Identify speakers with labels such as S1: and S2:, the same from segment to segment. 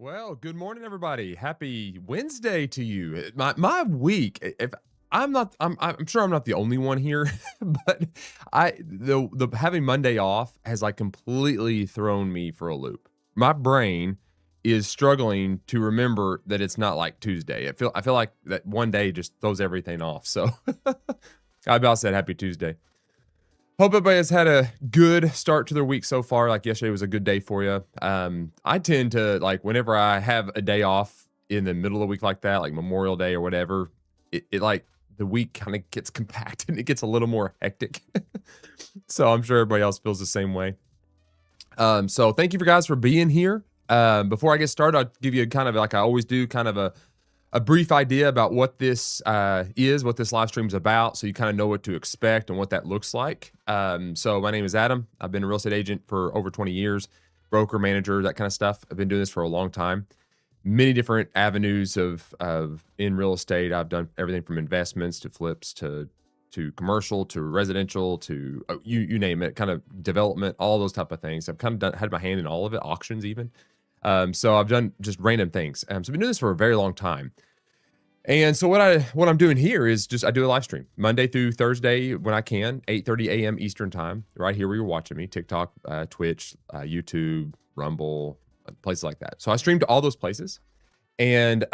S1: Well, good morning, everybody. Happy Wednesday to you. My week. If I'm sure I'm not the only one here, but the having Monday off has like completely thrown me for a loop. My brain is struggling to remember that it's not like Tuesday. I feel like that one day just throws everything off. So I about said happy Tuesday. Hope everybody has had a good start to their week so far. Like yesterday was a good day for you. I tend to like whenever I have a day off in the middle of the week like that, like Memorial Day or whatever, it like the week kind of gets compacted and it gets a little more hectic. So I'm sure everybody else feels the same way. So thank you for guys for being here. Before I get started, I'll give you kind of like I always do, kind of a brief idea about what this is, what this live stream is about, so you kind of know what to expect and what that looks like. So my name is Adam. I've been a real estate agent for over 20 years, broker, manager, that kind of stuff. I've been doing this for a long time. Many different avenues of in real estate. I've done everything from investments to flips to commercial to residential to you name it, kind of development, all those type of things. I've kind of had my hand in all of it, auctions even. So I've done just random things. So I've been doing this for a very long time. And so what I'm doing here is just I do a live stream Monday through Thursday when I can, 8:30 a.m. Eastern time, right here where you're watching me, TikTok, Twitch, YouTube, Rumble, places like that. So I stream to all those places. And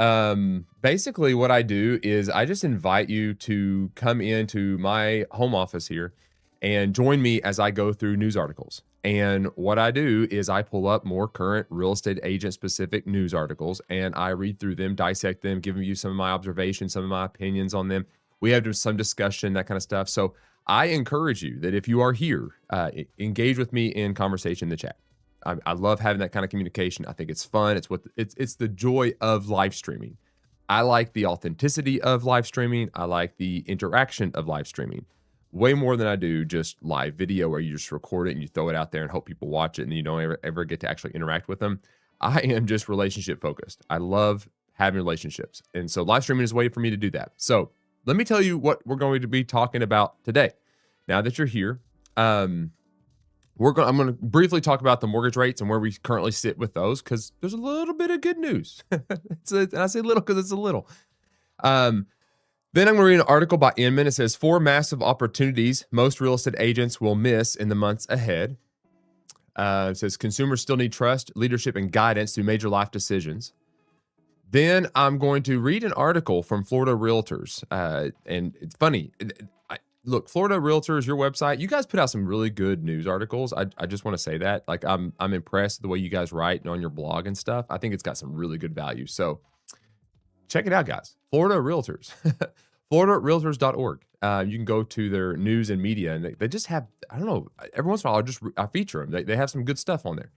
S1: basically what I do is I just invite you to come into my home office here and join me as I go through news articles. And what I do is I pull up more current real estate agent specific news articles and I read through them, dissect them, giving you some of my observations, some of my opinions on them. We have some discussion, that kind of stuff. So I encourage you that if you are here, engage with me in conversation in the chat. I love having that kind of communication. I think it's fun. It's the joy of live streaming. I like the authenticity of live streaming. I like the interaction of live streaming way more than I do just live video where you just record it and you throw it out there and hope people watch it and you don't ever get to actually interact with them. I am just relationship focused. I love having relationships. And so live streaming is a way for me to do that. So let me tell you what we're going to be talking about today. Now that you're here, I'm going to briefly talk about the mortgage rates and where we currently sit with those because there's a little bit of good news. And I say little because it's a little. Then I'm going to read an article by Inman. It says 4 massive opportunities most real estate agents will miss in the months ahead. It says consumers still need trust, leadership, and guidance through major life decisions. Then I'm going to read an article from Florida Realtors. And it's funny. Look, Florida Realtors, your website, you guys put out some really good news articles. I just want to say that. Like I'm impressed with the way you guys write on your blog and stuff. I think it's got some really good value. So check it out, guys. Florida Realtors. FloridaRealtors.org. You can go to their news and media, and they just have, I don't know, every once in a while I feature them. They have some good stuff on there.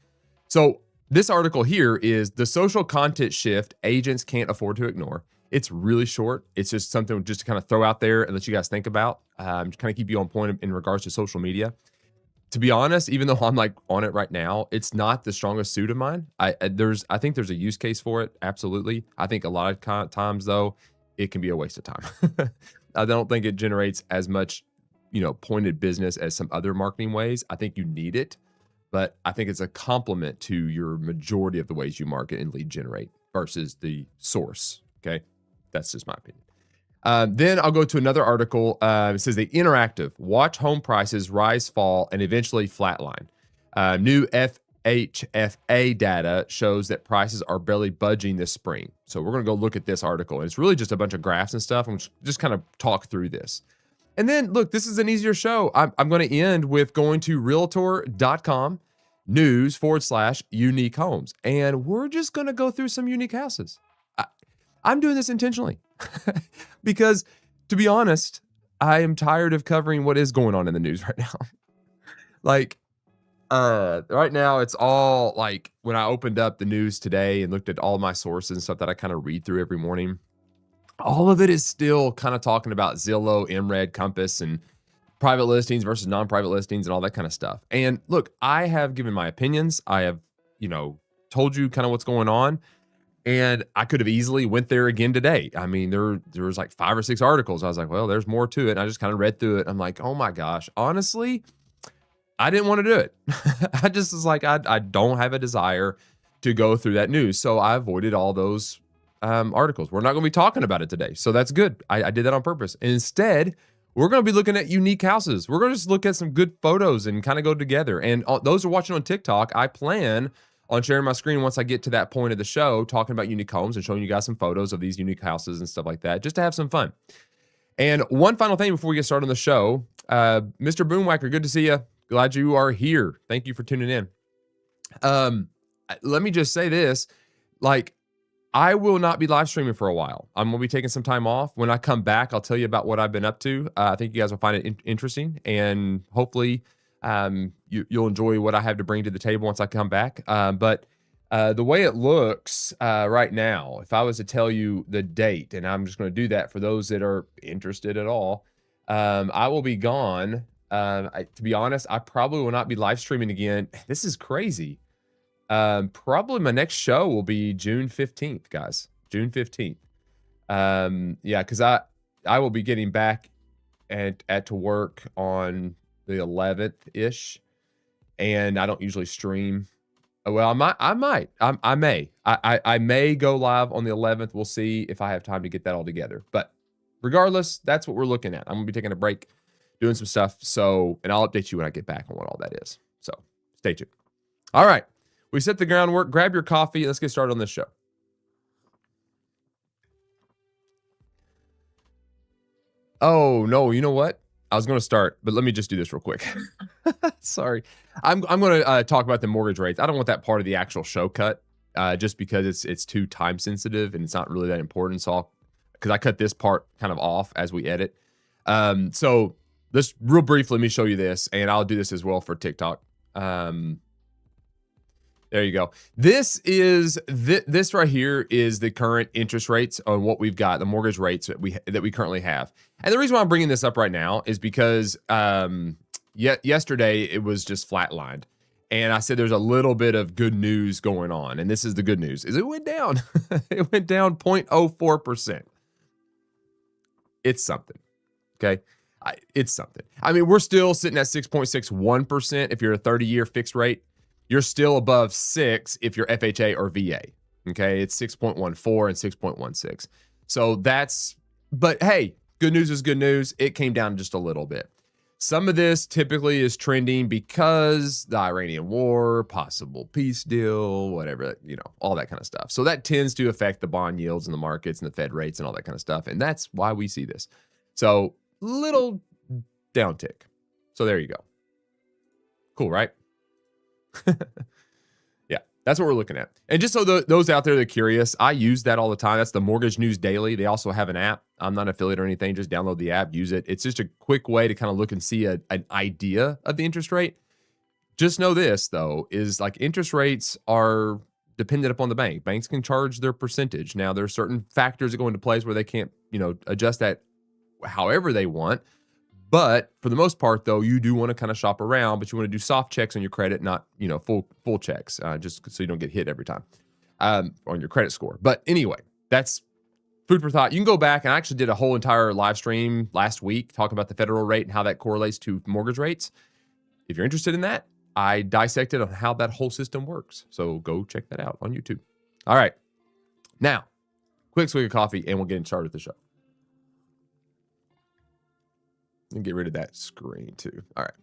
S1: So this article here is the social content shift agents can't afford to ignore. It's really short. It's just something just to kind of throw out there and let you guys think about. Just kind of keep you on point in regards to social media. To be honest, even though I'm like on it right now, it's not the strongest suit of mine. I think there's a use case for it. Absolutely. I think a lot of times though, it can be a waste of time. I don't think it generates as much, pointed business as some other marketing ways. I think you need it, but I think it's a complement to your majority of the ways you market and lead generate versus the source. Okay. That's just my opinion. Then I'll go to another article. It says the interactive watch home prices rise, fall, and eventually flatline. New FHFA data shows that prices are barely budging this spring. So we're going to go look at this article. And it's really just a bunch of graphs and stuff. I'm just kind of talk through this. And then look, this is an easier show. I'm going to end with going to realtor.com news/unique homes. And we're just going to go through some unique houses. I'm doing this intentionally because, to be honest, I am tired of covering what is going on in the news right now. Right now, it's all like when I opened up the news today and looked at all my sources and stuff that I kind of read through every morning, all of it is still kind of talking about Zillow, MRED, Compass, and private listings versus non-private listings and all that kind of stuff. And look, I have given my opinions. I have, told you kind of what's going on. And I could have easily went there again today. I mean, there was like 5 or 6 articles. I was like, well, there's more to it. And I just kind of read through it. I'm like, oh my gosh, honestly, I didn't want to do it. I just was like, I don't have a desire to go through that news. So I avoided all those articles. We're not going to be talking about it today. So that's good. I did that on purpose. And instead, we're going to be looking at unique houses. We're going to just look at some good photos and kind of go together. And those who are watching on TikTok, I plan on sharing my screen once I get to that point of the show, talking about unique homes and showing you guys some photos of these unique houses and stuff like that, just to have some fun. And one final thing before we get started on the show, Mr. Boomwhacker, good to see you. Glad you are here. Thank you for tuning in. Let me just say this, like, I will not be live streaming for a while. I'm going to be taking some time off. When I come back, I'll tell you about what I've been up to. I think you guys will find it interesting, and hopefully you'll enjoy what I have to bring to the table once I come back. But the way it looks right now, if I was to tell you the date, and I'm just going to do that for those that are interested at all, I will be gone. To be honest, I probably will not be live streaming again. This is crazy. Probably my next show will be June 15th, guys. June 15th. Yeah, because I will be getting back to work on the 11th-ish, and I don't usually stream. Well, I may go live on the 11th. We'll see if I have time to get that all together. But regardless, that's what we're looking at. I'm gonna be taking a break, doing some stuff. And I'll update you when I get back on what all that is. So stay tuned. All right. We set the groundwork. Grab your coffee. Let's get started on this show. Oh, no. You know what? I was going to start, but let me just do this real quick. Sorry. I'm going to talk about the mortgage rates. I don't want that part of the actual show cut just because it's too time sensitive and it's not really that important. So because I cut this part kind of off as we edit. So just real briefly, let me show you this, and I'll do this as well for TikTok. There you go. This right here is the current interest rates on what we've got, the mortgage rates that we currently have. And the reason why I'm bringing this up right now is because yesterday it was just flatlined. And I said there's a little bit of good news going on. And this is the good news, is it went down. It went down 0.04%. It's something. Okay? It's something. I mean, we're still sitting at 6.61% if you're a 30-year fixed rate. You're still above 6 if you're FHA or VA. Okay, it's 6.14 and 6.16. So but hey, good news is good news. It came down just a little bit. Some of this typically is trending because the Iranian war, possible peace deal, whatever, all that kind of stuff. So that tends to affect the bond yields in the markets and the Fed rates and all that kind of stuff. And that's why we see this. So little downtick. So there you go. Cool, right? Yeah, that's what we're looking at. And just so those out there that are curious, I use that all the time. That's the Mortgage News Daily. They also have an app. I'm not an affiliate or anything. Just download the app, use it. It's just a quick way to kind of look and see an idea of the interest rate. Just know this, though, is like interest rates are dependent upon the bank. Banks can charge their percentage. Now, there are certain factors that go into place where they can't, adjust that however they want. But for the most part, though, you do want to kind of shop around, but you want to do soft checks on your credit, not, full checks, just so you don't get hit every time on your credit score. But anyway, that's food for thought. You can go back, and I actually did a whole entire live stream last week talking about the federal rate and how that correlates to mortgage rates. If you're interested in that, I dissected on how that whole system works. So go check that out on YouTube. All right. Now, quick swig of coffee, and we'll get started with the show. And get rid of that screen too. All right.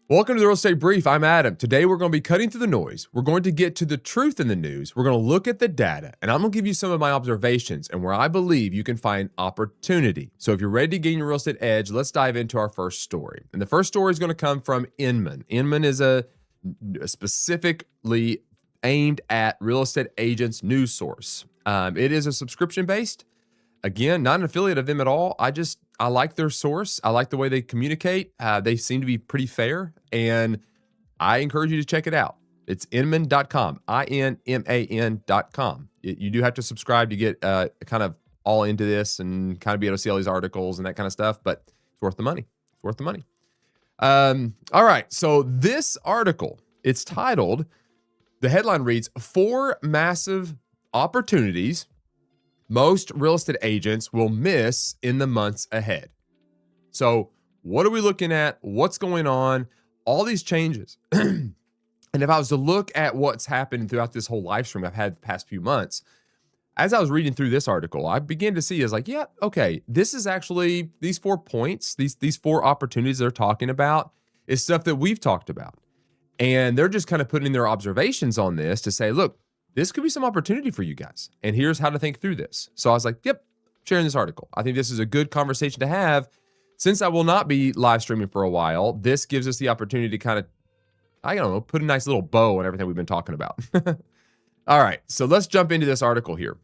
S1: Welcome to the Real Estate Brief. I'm Adam. Today we're going to be cutting through the noise. We're going to get to the truth in the news. We're going to look at the data, and I'm going to give you some of my observations and where I believe you can find opportunity. So if you're ready to gain your real estate edge, let's dive into our first story. And the first story is going to come from Inman. Inman is a specifically aimed at real estate agents news source. It is a subscription based. Again, not an affiliate of them at all. I like their source. I like the way they communicate. They seem to be pretty fair, and I encourage you to check it out. It's inman.com, INMAN.com. You do have to subscribe to get kind of all into this and kind of be able to see all these articles and that kind of stuff, but it's worth the money. It's worth the money. All right, so this article, it's titled, the headline reads, 4 massive opportunities most real estate agents will miss in the months ahead. So what are we looking at? What's going on? All these changes. And if I was to look at what's happened throughout this whole live stream I've had the past few months, as I was reading through this article, I began to see is like, yeah, okay, this is actually these 4 points, these 4 opportunities they're talking about is stuff that we've talked about. And they're just kind of putting their observations on this to say, look, this could be some opportunity for you guys. And here's how to think through this. So I was like, yep, sharing this article. I think this is a good conversation to have. Since I will not be live streaming for a while, this gives us the opportunity to kind of, I don't know, put a nice little bow on everything we've been talking about. All right, so let's jump into this article here.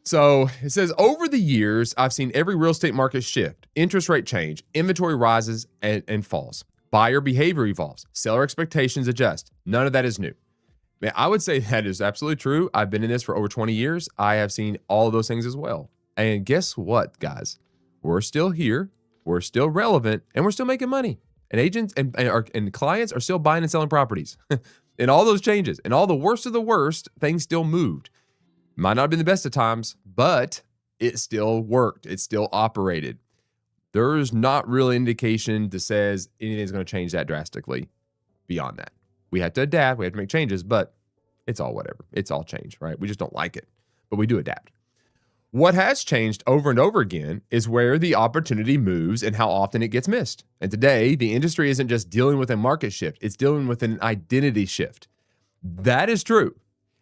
S1: So it says, over the years, I've seen every real estate market shift, interest rate change, inventory rises and falls. Buyer behavior evolves, seller expectations adjust. None of that is new. Man, I would say that is absolutely true. I've been in this for over 20 years. I have seen all of those things as well. And guess what, guys? We're still here, we're still relevant, and we're still making money. And agents and clients are still buying and selling properties. And all those changes, and all the worst of the worst, things still moved. Might not have been the best of times, but it still worked. It still operated. There's not really indication that says anything's going to change that drastically beyond that. We have to adapt. We have to make changes, but it's all whatever. It's all change, right? We just don't like it, but we do adapt. What has changed over and over again is where the opportunity moves and how often it gets missed. And today, the industry isn't just dealing with a market shift. It's dealing with an identity shift. That is true.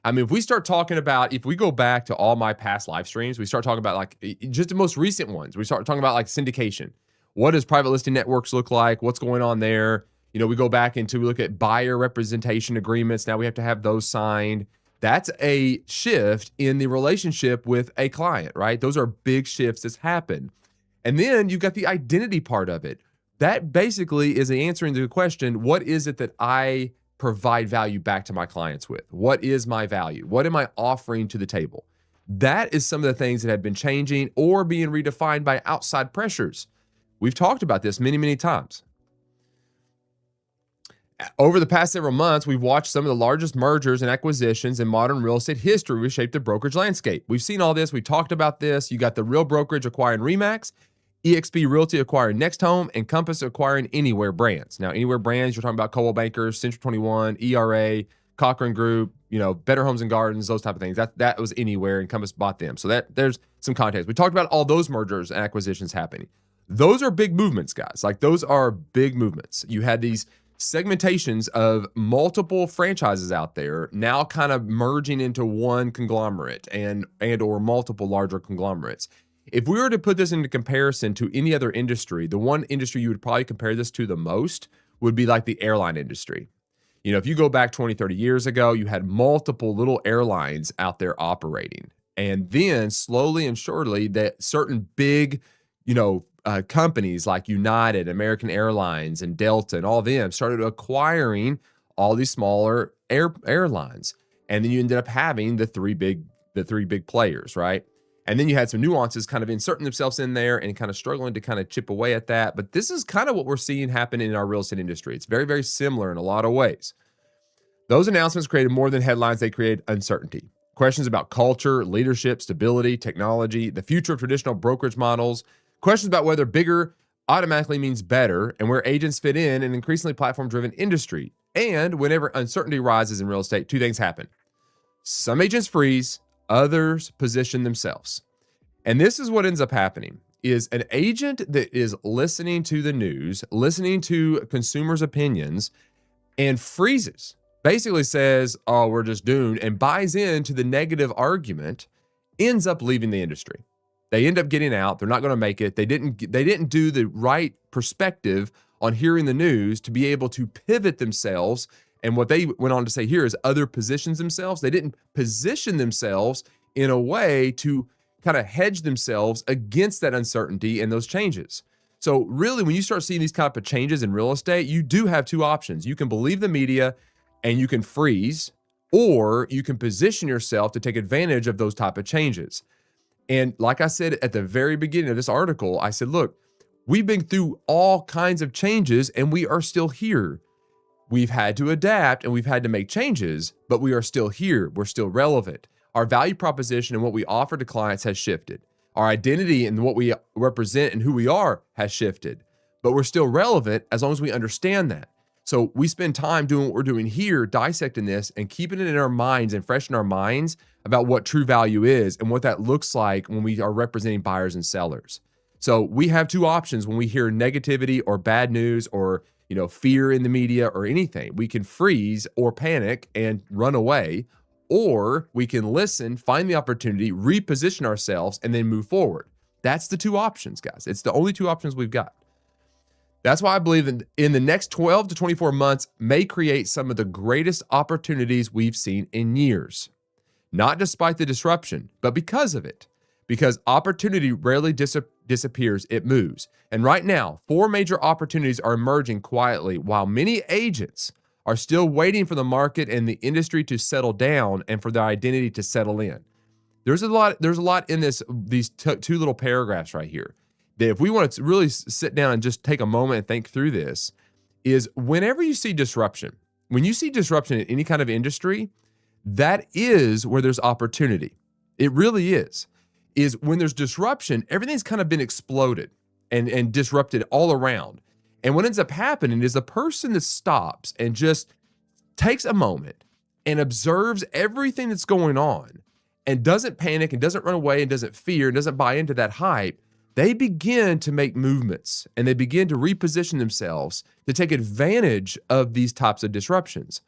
S1: I mean, if we start talking about, if we go back to all my past live streams, we start talking about like just the most recent ones. We start talking about like syndication. What does private listing networks look like? What's going on there? You know, we go back into, we look at buyer representation agreements. Now we have to have those signed. That's a shift in the relationship with a client, right? Those are big shifts that's happened. And then you've got the identity part of it. That basically is the answering to the question, what is it that I provide value back to my clients with? What is my value? What am I offering to the table? That is some of the things that have been changing or being redefined by outside pressures. We've talked about this many, many times. Over the past several months, we've watched some of the largest mergers and acquisitions in modern real estate history reshape the brokerage landscape. We've seen all this. We talked about this. You got the Real Brokerage acquiring RE/MAX, eXp Realty acquiring Next Home, and Compass acquiring Anywhere Brands. Now, Anywhere Brands, you're talking about Coldwell Banker, Century 21, ERA, Cochran Group, you know, Better Homes and Gardens, those type of things. That was Anywhere, and Compass bought them. So there's some context. We talked about all those mergers and acquisitions happening. Those are big movements, guys. Like, those are big movements. You had these segmentations of multiple franchises out there now kind of merging into one conglomerate and or multiple larger conglomerates. If we were to put this into comparison to any other industry, the one industry you would probably compare this to the most would be like the airline industry. You know, if you go back 20, 30 years ago, you had multiple little airlines out there operating. And then slowly and surely that certain big, you know, companies like United, American Airlines, and Delta, and all of them started acquiring all these smaller airlines. And then you ended up having the three big players, right? And then you had some nuances kind of inserting themselves in there and kind of struggling to kind of chip away at that. But this is kind of what we're seeing happen in our real estate industry. It's very, very similar in a lot of ways. Those announcements created more than headlines. They created uncertainty. Questions about culture, leadership, stability, technology, the future of traditional brokerage models, questions about whether bigger automatically means better and where agents fit in an increasingly platform-driven industry. And whenever uncertainty rises in real estate, two things happen. Some agents freeze, others position themselves. And this is what ends up happening, is an agent that is listening to the news, listening to consumers' opinions, and freezes, basically says, oh, we're just doomed, and buys into the negative argument, ends up leaving the industry. They end up getting out. They're not going to make it. They didn't do the right perspective on hearing the news to be able to pivot themselves. And what they went on to say here is other positions themselves. They didn't position themselves in a way to kind of hedge themselves against that uncertainty and those changes. So really, when you start seeing these type of changes in real estate, you do have two options. You can believe the media and you can freeze, or you can position yourself to take advantage of those type of changes. And like I said at the very beginning of this article, I said, look, we've been through all kinds of changes and we are still here. We've had to adapt and we've had to make changes, but we are still here. We're still relevant. Our value proposition and what we offer to clients has shifted. Our identity and what we represent and who we are has shifted, but we're still relevant as long as we understand that. So we spend time doing what we're doing here, dissecting this and keeping it in our minds and fresh in our minds about what true value is and what that looks like when we are representing buyers and sellers. So we have two options when we hear negativity or bad news or fear in the media or anything. We can freeze or panic and run away, or we can listen, find the opportunity, reposition ourselves, and then move forward. That's the two options, guys. It's the only two options we've got. That's why I believe in the next 12 to 24 months may create some of the greatest opportunities we've seen in years. Not despite the disruption, but because of it. Because opportunity rarely disappears, it moves. And right now, 4 major opportunities are emerging quietly while many agents are still waiting for the market and the industry to settle down and for their identity to settle in. There's a lot in these two little paragraphs right here. That if we want to really sit down and just take a moment and think through this, is whenever you see disruption, when you see disruption in any kind of industry, that is where there's opportunity. It really is when there's disruption, everything's kind of been exploded and disrupted all around. And what ends up happening is the person that stops and just takes a moment and observes everything that's going on and doesn't panic and doesn't run away and doesn't fear and doesn't buy into that hype, they begin to make movements and they begin to reposition themselves to take advantage of these types of disruptions.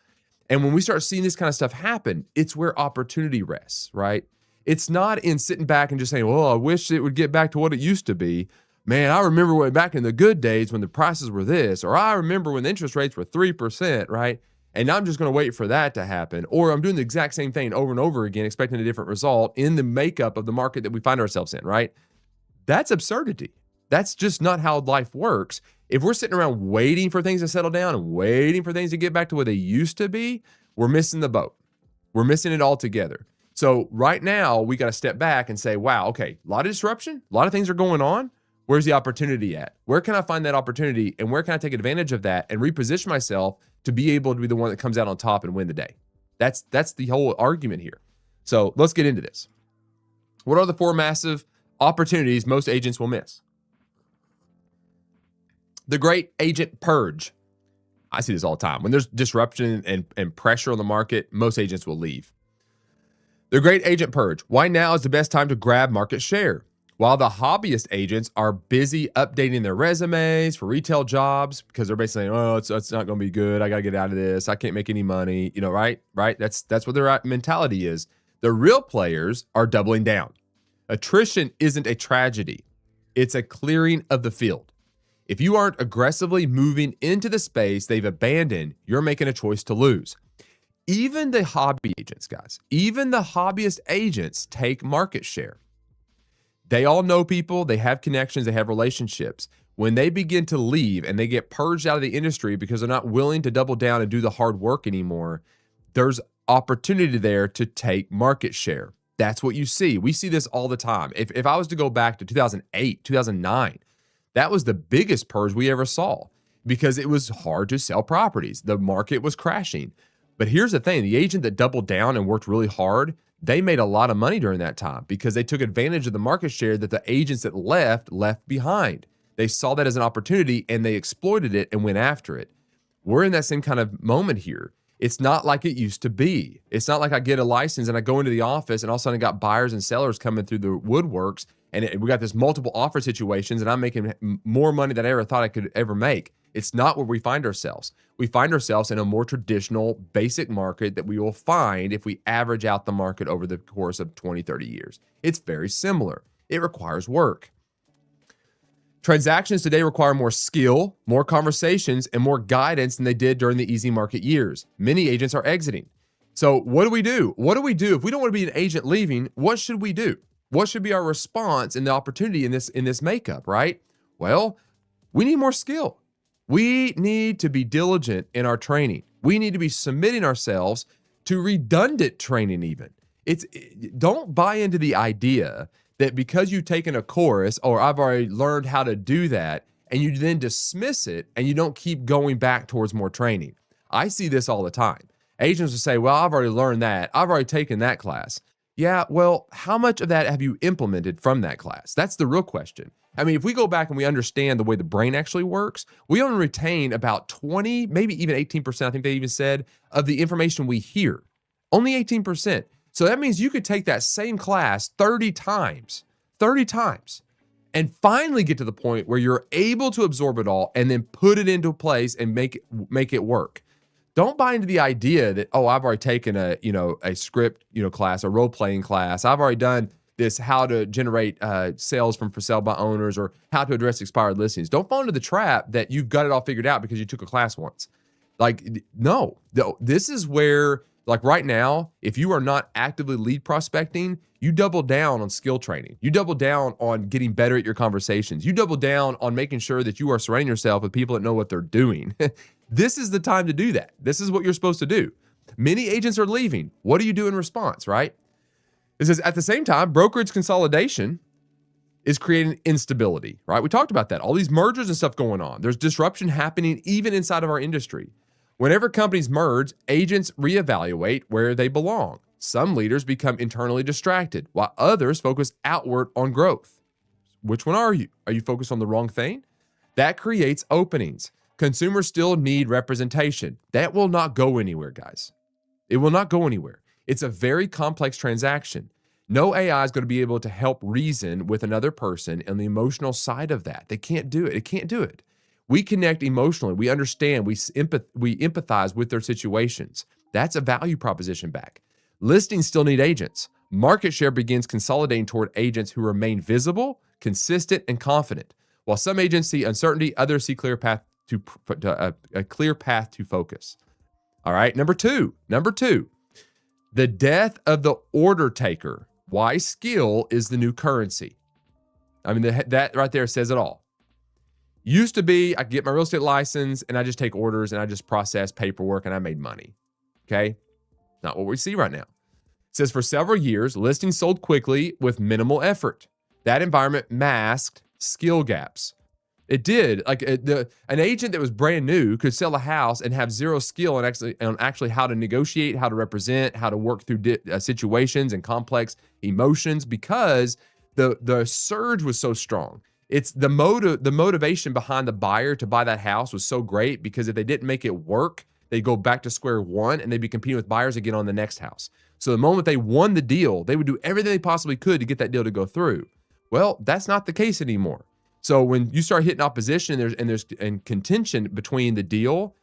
S1: And when we start seeing this kind of stuff happen, it's where opportunity rests, right? It's not in sitting back and just saying, well, I wish it would get back to what it used to be. Man, I remember way back in the good days when the prices were this, or I remember when the interest rates were 3%, right? And I'm just going to wait for that to happen. Or I'm doing the exact same thing over and over again, expecting a different result in the makeup of the market that we find ourselves in, right? That's absurdity. That's just not how life works. If we're sitting around waiting for things to settle down and waiting for things to get back to what they used to be, we're missing the boat. We're missing it all together. So right now, we got to step back and say, wow, okay, a lot of disruption, a lot of things are going on. Where's the opportunity at? Where can I find that opportunity? And where can I take advantage of that and reposition myself to be able to be the one that comes out on top and win the day? That's the whole argument here. So let's get into this. What are the 4 massive opportunities most agents will miss? The great agent purge. I see this all the time. When there's disruption and pressure on the market, most agents will leave. The great agent purge. Why now is the best time to grab market share? While the hobbyist agents are busy updating their resumes for retail jobs because they're basically saying, oh, it's not going to be good. I got to get out of this. I can't make any money. Right? That's what their mentality is. The real players are doubling down. Attrition isn't a tragedy. It's a clearing of the field. If you aren't aggressively moving into the space they've abandoned, you're making a choice to lose. Even the hobby agents, guys, even the hobbyist agents take market share. They all know people, they have connections, they have relationships. When they begin to leave and they get purged out of the industry because they're not willing to double down and do the hard work anymore, there's opportunity there to take market share. That's what you see. We see this all the time. If I was to go back to 2008, 2009, that was the biggest purge we ever saw because it was hard to sell properties. The market was crashing. But here's the thing, the agent that doubled down and worked really hard, they made a lot of money during that time because they took advantage of the market share that the agents that left behind. They saw that as an opportunity and they exploited it and went after it. We're in that same kind of moment here. It's not like it used to be. It's not like I get a license and I go into the office and all of a sudden I got buyers and sellers coming through the woodworks and we got this multiple offer situations and I'm making more money than I ever thought I could ever make. It's not where we find ourselves. We find ourselves in a more traditional, basic market that we will find if we average out the market over the course of 20, 30 years. It's very similar. It requires work. Transactions today require more skill, more conversations, and more guidance than they did during the easy market years. Many agents are exiting. So what do we do? What do we do? If we don't want to be an agent leaving, what should we do? What should be our response and the opportunity in this makeup, right? Well, we need more skill. We need to be diligent in our training. We need to be submitting ourselves to redundant training even. Don't buy into the idea that because you've taken a course or I've already learned how to do that and you then dismiss it and you don't keep going back towards more training. I see this all the time. Agents will say, well, I've already learned that. I've already taken that class. Yeah, well, how much of that have you implemented from that class? That's the real question. I mean, if we go back and we understand the way the brain actually works, we only retain about 20, maybe even 18%, I think they even said, of the information we hear. Only 18%. So that means you could take that same class 30 times, and finally get to the point where you're able to absorb it all and then put it into place and make it work. Don't buy into the idea that, oh, I've already taken a script, class, a role-playing class. I've already done this, how to generate sales from for sale by owners, or how to address expired listings. Don't fall into the trap that you've got it all figured out because you took a class once. Like, no, this is where, like right now, if you are not actively lead prospecting, you double down on skill training. You double down on getting better at your conversations. You double down on making sure that you are surrounding yourself with people that know what they're doing. This is the time to do that. This is what you're supposed to do. Many agents are leaving. What do you do in response, right? It says, at the same time, brokerage consolidation is creating instability, right? We talked about that. All these mergers and stuff going on. There's disruption happening even inside of our industry. Whenever companies merge, agents reevaluate where they belong. Some leaders become internally distracted, while others focus outward on growth. Which one are you? Are you focused on the wrong thing? That creates openings. Consumers still need representation. That will not go anywhere, guys. It will not go anywhere. It's a very complex transaction. No AI is going to be able to help reason with another person and the emotional side of that. They can't do it. It can't do it. We connect emotionally. We understand. We empathize with their situations. That's a value proposition back. Listings still need agents. Market share begins consolidating toward agents who remain visible, consistent, and confident. While some agents see uncertainty, others see a clear path to focus. All right, number two, the death of the order taker. Why skill is the new currency. I mean, that right there says it all. Used to be, I get my real estate license and I just take orders and I just process paperwork and I made money. Okay, not what we see right now. It says for several years, listings sold quickly with minimal effort. That environment masked skill gaps. It did. Like an agent that was brand new could sell a house and have zero skill on actually how to negotiate, how to represent, how to work through situations and complex emotions, because the surge was so strong. It's the motivation behind the buyer to buy that house was so great, because if they didn't make it work, they go back to square one and they'd be competing with buyers to get on the next house. So the moment they won the deal, they would do everything they possibly could to get that deal to go through. Well, that's not the case anymore. So when you start hitting opposition there's contention between the deal,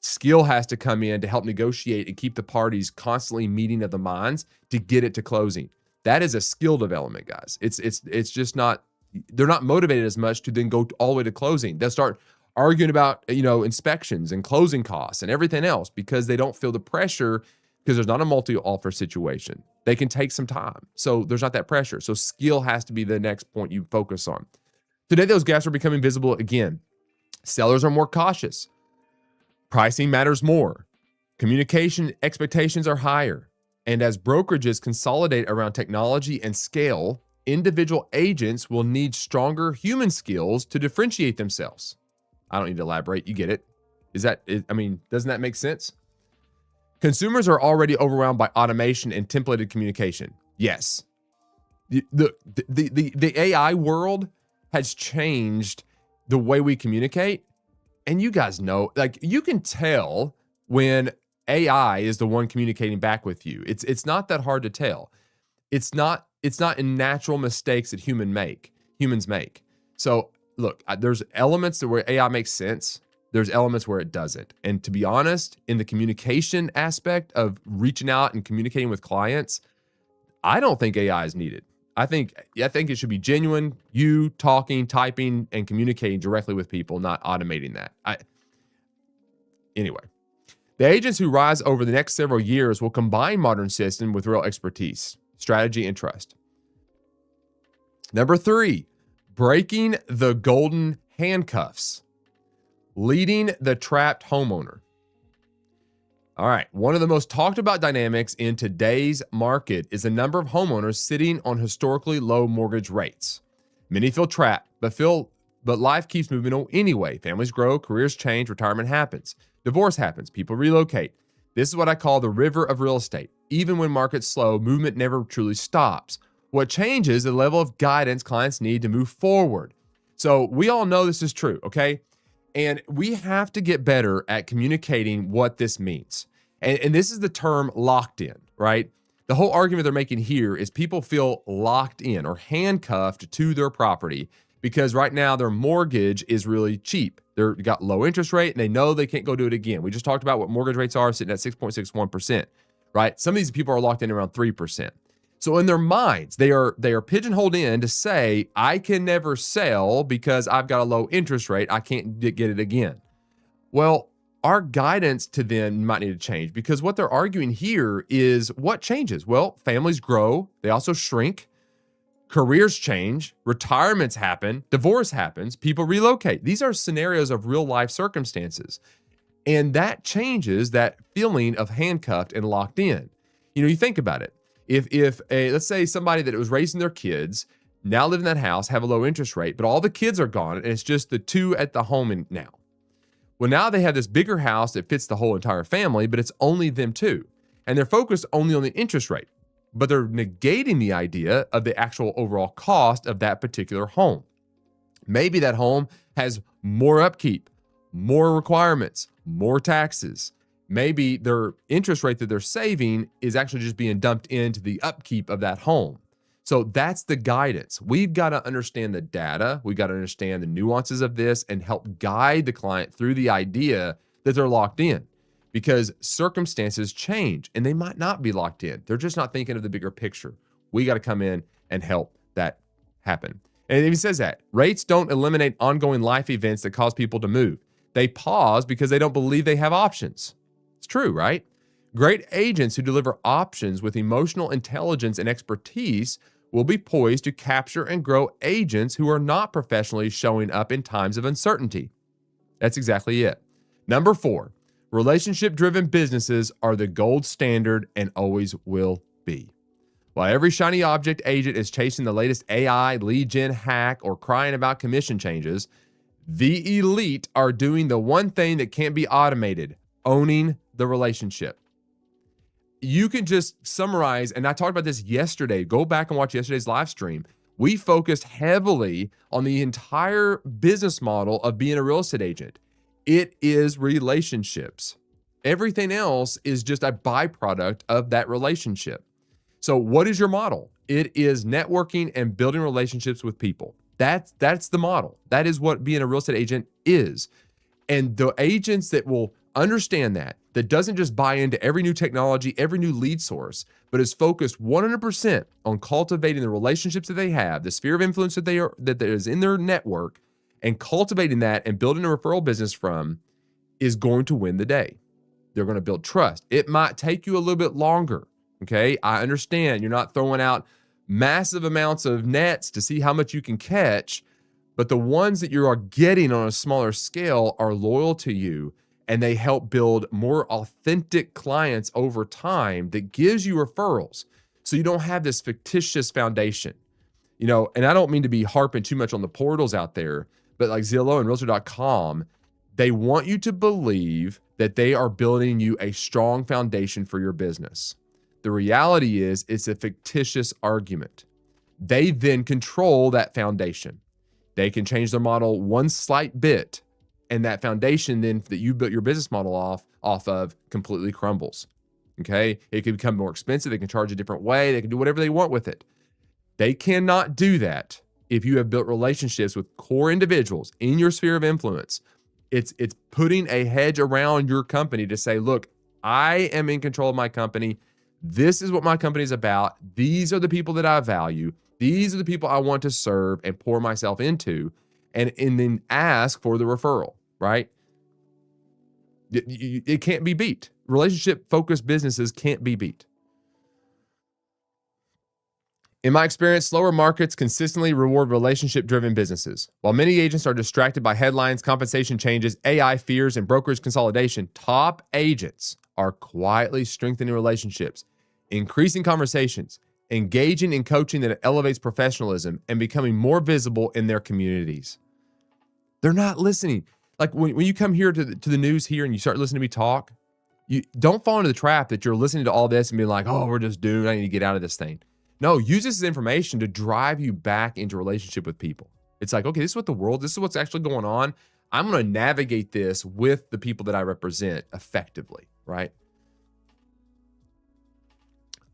S1: skill has to come in to help negotiate and keep the parties constantly meeting of the minds to get it to closing. That is a skill development, guys. It's just not, they're not motivated as much to then go all the way to closing. They'll start arguing about, inspections and closing costs and everything else because they don't feel the pressure, because there's not a multi-offer situation. They can take some time. So there's not that pressure. So skill has to be the next point you focus on. Today, those gaps are becoming visible again. Sellers are more cautious. Pricing matters more. Communication expectations are higher. And as brokerages consolidate around technology and scale, individual agents will need stronger human skills to differentiate themselves. I don't need to elaborate. You get it. Doesn't that make sense? Consumers are already overwhelmed by automation and templated communication. Yes. The AI world has changed the way we communicate. And you guys know, like, you can tell when AI is the one communicating back with you. It's not that hard to tell. It's not in natural mistakes that humans make. So look, there's elements where AI makes sense. There's elements where it doesn't. And to be honest, in the communication aspect of reaching out and communicating with clients, I don't think AI is needed. I think it should be genuine, you talking, typing, and communicating directly with people, not automating that. Anyway, the agents who rise over the next several years will combine modern system with real expertise, strategy, and trust. Number 3, breaking the golden handcuffs, leading the trapped homeowner. All right, one of the most talked about dynamics in today's market is the number of homeowners sitting on historically low mortgage rates. Many feel trapped, but life keeps moving on anyway. Families grow, careers change, retirement happens, divorce happens, people relocate. This is what I call the river of real estate. Even when markets slow, movement never truly stops. What changes is the level of guidance clients need to move forward. So we all know this is true, okay? And we have to get better at communicating what this means. And this is the term locked in, right? The whole argument they're making here is people feel locked in or handcuffed to their property because right now their mortgage is really cheap. They've got low interest rate and they know they can't go do it again. We just talked about what mortgage rates are, sitting at 6.61%, right? Some of these people are locked in around 3%. So in their minds, they are pigeonholed in to say, I can never sell because I've got a low interest rate. I can't get it again. Well, our guidance to them might need to change because what they're arguing here is what changes? Well, families grow. They also shrink. Careers change. Retirements happen. Divorce happens. People relocate. These are scenarios of real life circumstances. And that changes that feeling of handcuffed and locked in. You think about it. If let's say somebody that was raising their kids now live in that house, have a low interest rate, but all the kids are gone and it's just the two at the home now. Well, now they have this bigger house that fits the whole entire family, but it's only them two. And they're focused only on the interest rate, but they're negating the idea of the actual overall cost of that particular home. Maybe that home has more upkeep, more requirements, more taxes. Maybe their interest rate that they're saving is actually just being dumped into the upkeep of that home. So that's the guidance. We've got to understand the data. We've got to understand the nuances of this and help guide the client through the idea that they're locked in because circumstances change and they might not be locked in. They're just not thinking of the bigger picture. We got to come in and help that happen. And it even says that rates don't eliminate ongoing life events that cause people to move. They pause because they don't believe they have options. It's true, right? Great agents who deliver options with emotional intelligence and expertise will be poised to capture and grow agents who are not professionally showing up in times of uncertainty. That's exactly it. Number 4, relationship-driven businesses are the gold standard and always will be. While every shiny object agent is chasing the latest AI lead gen hack or crying about commission changes, the elite are doing the one thing that can't be automated, owning the relationship. You can just summarize, and I talked about this yesterday. Go back and watch yesterday's live stream. We focused heavily on the entire business model of being a real estate agent. It is relationships. Everything else is just a byproduct of that relationship. So what is your model? It is networking and building relationships with people. That's the model. That is what being a real estate agent is. And the agents that will understand that doesn't just buy into every new technology, every new lead source, but is focused 100% on cultivating the relationships that they have, the sphere of influence that is in their network, and cultivating that and building a referral business from is going to win the day. They're going to build trust. It might take you a little bit longer. Okay. I understand you're not throwing out massive amounts of nets to see how much you can catch, but the ones that you are getting on a smaller scale are loyal to you. And they help build more authentic clients over time that gives you referrals. So you don't have this fictitious foundation, and I don't mean to be harping too much on the portals out there, but like Zillow and Realtor.com, they want you to believe that they are building you a strong foundation for your business. The reality is it's a fictitious argument. They then control that foundation. They can change their model one slight bit, and that foundation then that you built your business model off of completely crumbles. Okay. It can become more expensive. They can charge a different way. They can do whatever they want with it. They cannot do that if you have built relationships with core individuals in your sphere of influence. It's putting a hedge around your company to say, look, I am in control of my company. This is what my company is about. These are the people that I value. These are the people I want to serve and pour myself into. And then ask for the referral, right? It can't be beat. Relationship-focused businesses can't be beat. In my experience, slower markets consistently reward relationship-driven businesses. While many agents are distracted by headlines, compensation changes, AI fears, and brokerage consolidation, top agents are quietly strengthening relationships, increasing conversations, engaging in coaching that elevates professionalism, and becoming more visible in their communities. They're not listening. Like when you come here to the news here and you start listening to me talk, you don't fall into the trap that you're listening to all this and be like, oh, we're just doomed. I need to get out of this thing. No, use this as information to drive you back into relationship with people. It's like, okay, this is what this is what's actually going on. I'm going to navigate this with the people that I represent effectively, right?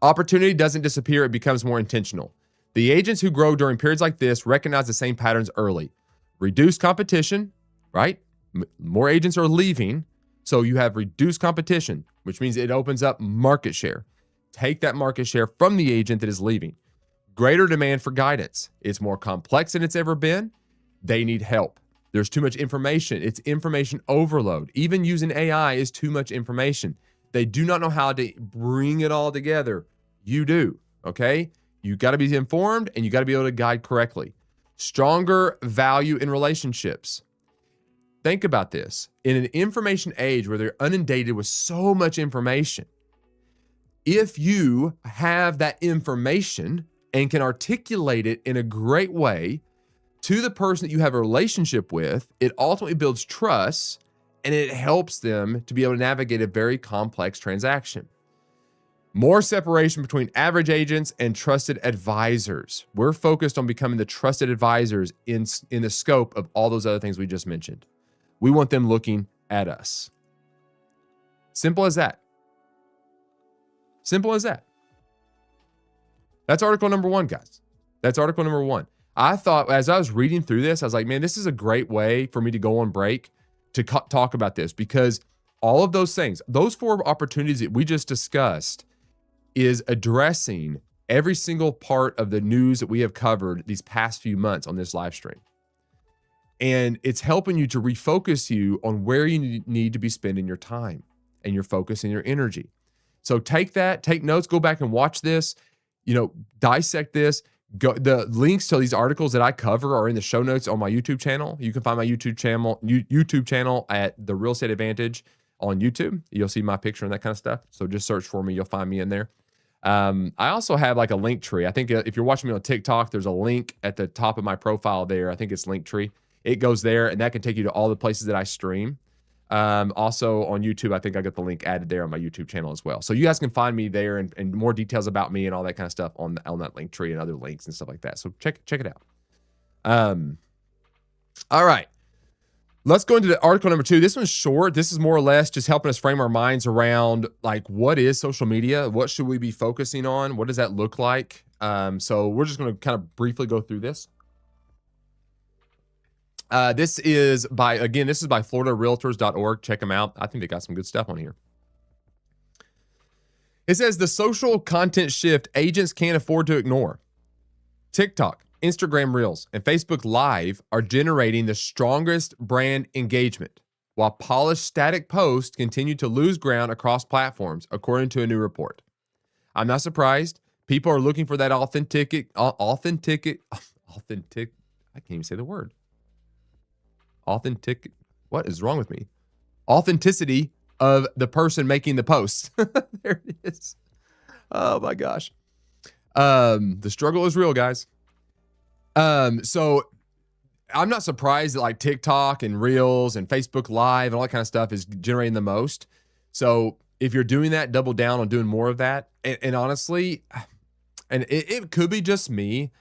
S1: Opportunity doesn't disappear, it becomes more intentional. The agents who grow during periods like this recognize the same patterns early. Reduced competition, right? More agents are leaving, so you have reduced competition, which means it opens up market share. Take that market share from the agent that is leaving. Greater demand for guidance. It's more complex than it's ever been. They need help. There's too much information. It's information overload. Even using AI is too much information. They do not know how to bring it all together. You do, okay? You got to be informed and you got to be able to guide correctly. Stronger value in relationships. Think about this. In an information age where they're inundated with so much information, if you have that information and can articulate it in a great way to the person that you have a relationship with, it ultimately builds trust and it helps them to be able to navigate a very complex transaction. More separation between average agents and trusted advisors. We're focused on becoming the trusted advisors in the scope of all those other things we just mentioned. We want them looking at us. Simple as that. Simple as that. That's article number 1, guys. That's article number 1. I thought as I was reading through this, I was like, man, this is a great way for me to go on break to talk about this, because all of those things, those 4 opportunities that we just discussed, is addressing every single part of the news that we have covered these past few months on this live stream. And it's helping you to refocus you on where you need to be spending your time and your focus and your energy. So take that, take notes, go back and watch this, dissect this. The links to these articles that I cover are in the show notes on my YouTube channel. You can find my YouTube channel at The Real Estate Advantage on YouTube. You'll see my picture and that kind of stuff. So just search for me. You'll find me in there. I also have like a link tree. I think if you're watching me on TikTok, there's a link at the top of my profile there. I think it's Linktree. It goes there, and that can take you to all the places that I stream. Also on YouTube, I think I got the link added there on my YouTube channel as well. So you guys can find me there and more details about me and all that kind of stuff on that link tree and other links and stuff like that. So check it out. All right. Let's go into the article number 2. This one's short. This is more or less just helping us frame our minds around like, what is social media? What should we be focusing on? What does that look like? So we're just going to kind of briefly go through this. This is by floridarealtors.org. Check them out. I think they got some good stuff on here. It says the social content shift agents can't afford to ignore. TikTok, Instagram Reels, and Facebook Live are generating the strongest brand engagement, while polished static posts continue to lose ground across platforms, according to a new report. I'm not surprised. People are looking for that authentic, I can't even say the word. Authentic, what is wrong with me? Authenticity of the person making the post. There it is. Oh my gosh. The struggle is real, guys. So I'm not surprised that like TikTok and Reels and Facebook Live and all that kind of stuff is generating the most. So if you're doing that, double down on doing more of that. And honestly, and it could be just me,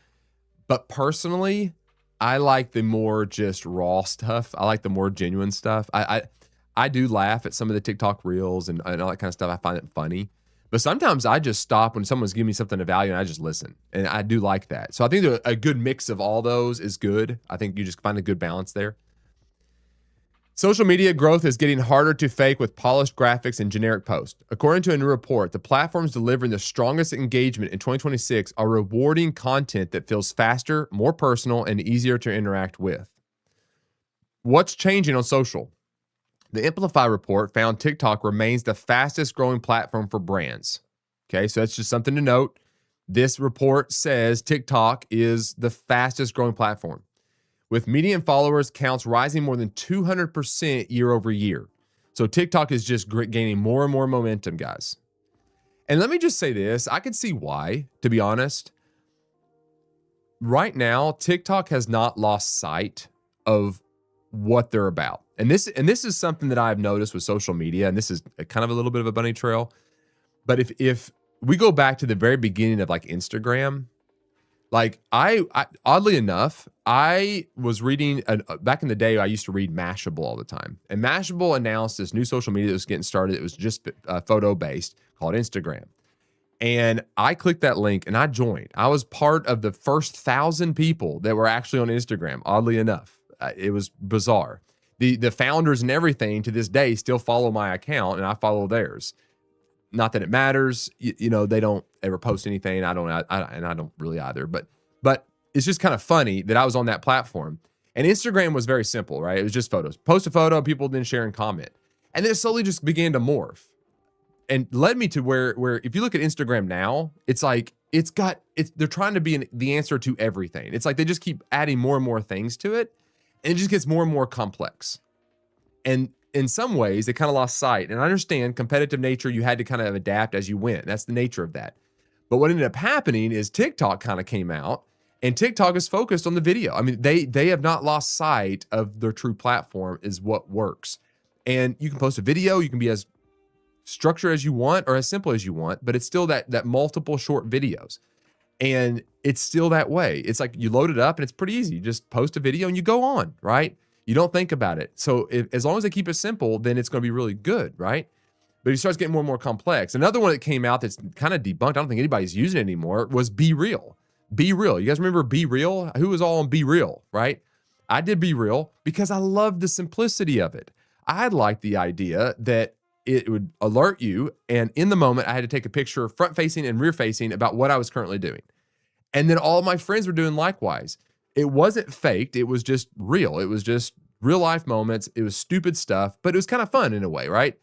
S1: but personally, I like the more just raw stuff. I like the more genuine stuff. I do laugh at some of the TikTok Reels and all that kind of stuff. I find it funny. But sometimes I just stop when someone's giving me something of value and I just listen. And I do like that. So I think a good mix of all those is good. I think you just find a good balance there. Social media growth is getting harder to fake with polished graphics and generic posts. According to a new report, the platforms delivering the strongest engagement in 2026 are rewarding content that feels faster, more personal, and easier to interact with. What's changing on social? The Amplify report found TikTok remains the fastest growing platform for brands. Okay, so that's just something to note. This report says TikTok is the fastest growing platform, with median followers counts rising more than 200% year over year. So TikTok is just gaining more and more momentum, guys. And let me just say this, I can see why, to be honest. Right now, TikTok has not lost sight of what they're about. And this is something that I've noticed with social media, and this is kind of a little bit of a bunny trail. But if we go back to the very beginning of like Instagram, Like I oddly enough, I was reading back in the day. I used to read Mashable all the time, and Mashable announced this new social media that was getting started. It was just photo based, called Instagram. And I clicked that link and I joined. I was part of the first 1,000 people that were actually on Instagram. Oddly enough, it was bizarre. The founders and everything to this day still follow my account, and I follow theirs. Not that it matters, they don't ever post anything. I don't really either. But it's just kind of funny that I was on that platform. And Instagram was very simple, right? It was just photos. Post a photo, people then share and comment, and then it slowly just began to morph, and led me to where if you look at Instagram now, it's like they're trying to be the answer to everything. It's like they just keep adding more and more things to it, and it just gets more and more complex. And in some ways, they kind of lost sight. And I understand competitive nature, you had to kind of adapt as you went. That's the nature of that. But what ended up happening is TikTok kind of came out, and TikTok is focused on the video. I mean, they have not lost sight of their true platform is what works. And you can post a video, you can be as structured as you want or as simple as you want, but it's still that multiple short videos. And it's still that way. It's like you load it up and it's pretty easy. You just post a video and you go on, right? You don't think about it. So as long as they keep it simple, then it's going to be really good, right? But it starts getting more and more complex. Another one that came out that's kind of debunked, I don't think anybody's using it anymore, was Be Real. Be Real. You guys remember Be Real? Who was all on Be Real, right? I did Be Real because I loved the simplicity of it. I liked the idea that it would alert you, and in the moment, I had to take a picture front-facing and rear-facing about what I was currently doing. And then all of my friends were doing likewise. It wasn't faked. It was just real. It was just real-life moments. It was stupid stuff, but it was kind of fun in a way, right?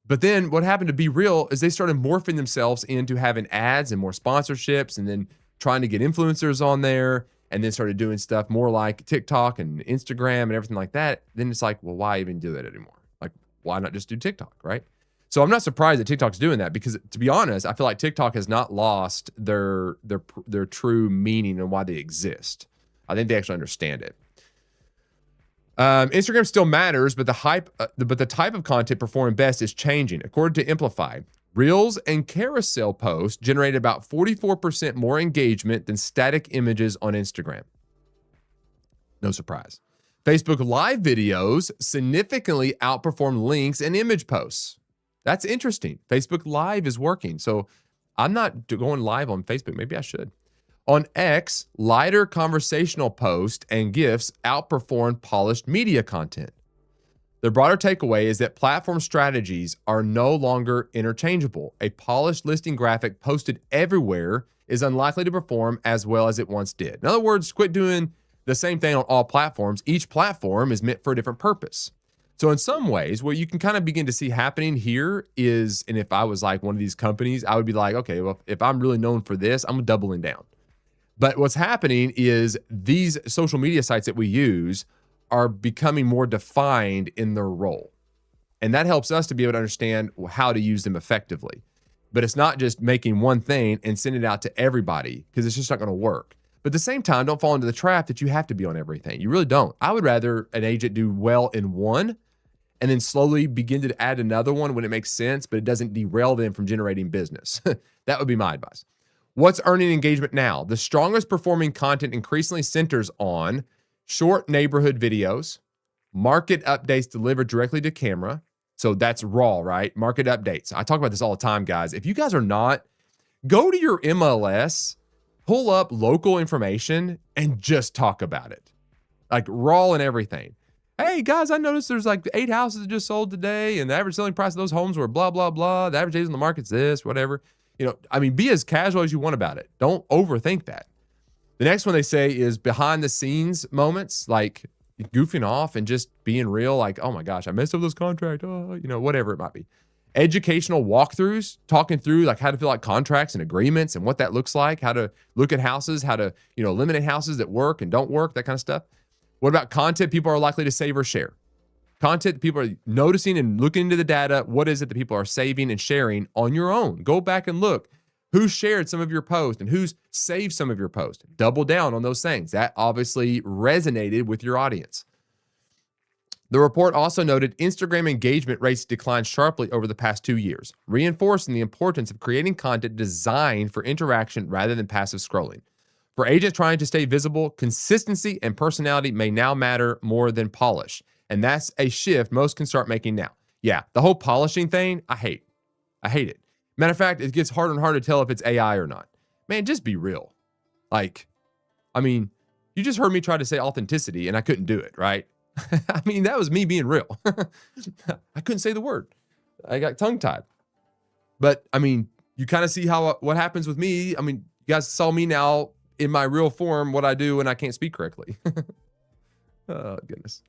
S1: But then what happened to Be Real is they started morphing themselves into having ads and more sponsorships, and then trying to get influencers on there, and then started doing stuff more like TikTok and Instagram and everything like that. Then it's like, well, why even do that anymore? Like, why not just do TikTok, right? So I'm not surprised that TikTok's doing that, because to be honest, I feel like TikTok has not lost their true meaning and why they exist. I think they actually understand it. Instagram still matters, but the type of content performing best is changing. According to Amplify, Reels and carousel posts generate about 44% more engagement than static images on Instagram. No surprise. Facebook Live videos significantly outperform links and image posts. That's interesting. Facebook Live is working. So I'm not going live on Facebook. Maybe I should. On X, lighter conversational posts and GIFs outperformed polished media content. The broader takeaway is that platform strategies are no longer interchangeable. A polished listing graphic posted everywhere is unlikely to perform as well as it once did. In other words, quit doing the same thing on all platforms. Each platform is meant for a different purpose. So in some ways, what you can kind of begin to see happening here is, and if I was like one of these companies, I would be like, okay, well, if I'm really known for this, I'm doubling down. But what's happening is these social media sites that we use are becoming more defined in their role. And that helps us to be able to understand how to use them effectively. But it's not just making one thing and sending it out to everybody, because it's just not going to work. But at the same time, don't fall into the trap that you have to be on everything. You really don't. I would rather an agent do well in one and then slowly begin to add another one when it makes sense, but it doesn't derail them from generating business. That would be my advice. What's earning engagement now? The strongest performing content increasingly centers on short neighborhood videos, market updates delivered directly to camera. So that's raw, right? Market updates. I talk about this all the time, guys. If you guys are not, go to your MLS, pull up local information, and just talk about it. Like raw and everything. Hey, guys, I noticed there's like 8 houses that just sold today, and the average selling price of those homes were blah, blah, blah. The average days on the market's this, whatever. Be as casual as you want about it. Don't overthink that. The next one they say is behind the scenes moments, like goofing off and just being real, like, oh my gosh, I messed up this contract, whatever it might be. Educational walkthroughs, talking through like how to fill out contracts and agreements and what that looks like, how to look at houses, how to, eliminate houses that work and don't work, that kind of stuff. What about content people are likely to save or share? Content that people are noticing and looking into the data. What is it that people are saving and sharing on your own? Go back and look. Who shared some of your posts and who's saved some of your posts? Double down on those things. That obviously resonated with your audience. The report also noted Instagram engagement rates declined sharply over the past 2 years, reinforcing the importance of creating content designed for interaction rather than passive scrolling. For agents trying to stay visible, consistency and personality may now matter more than polish. And that's a shift most can start making now. Yeah, the whole polishing thing, I hate. I hate it. Matter of fact, it gets harder and harder to tell if it's AI or not. Man, just be real. Like, I mean, you just heard me try to say authenticity and I couldn't do it, right? I mean, that was me being real. I couldn't say the word. I got tongue-tied. But, I mean, you kind of see what happens with me. I mean, you guys saw me now in my real form, what I do when I can't speak correctly. Oh, goodness.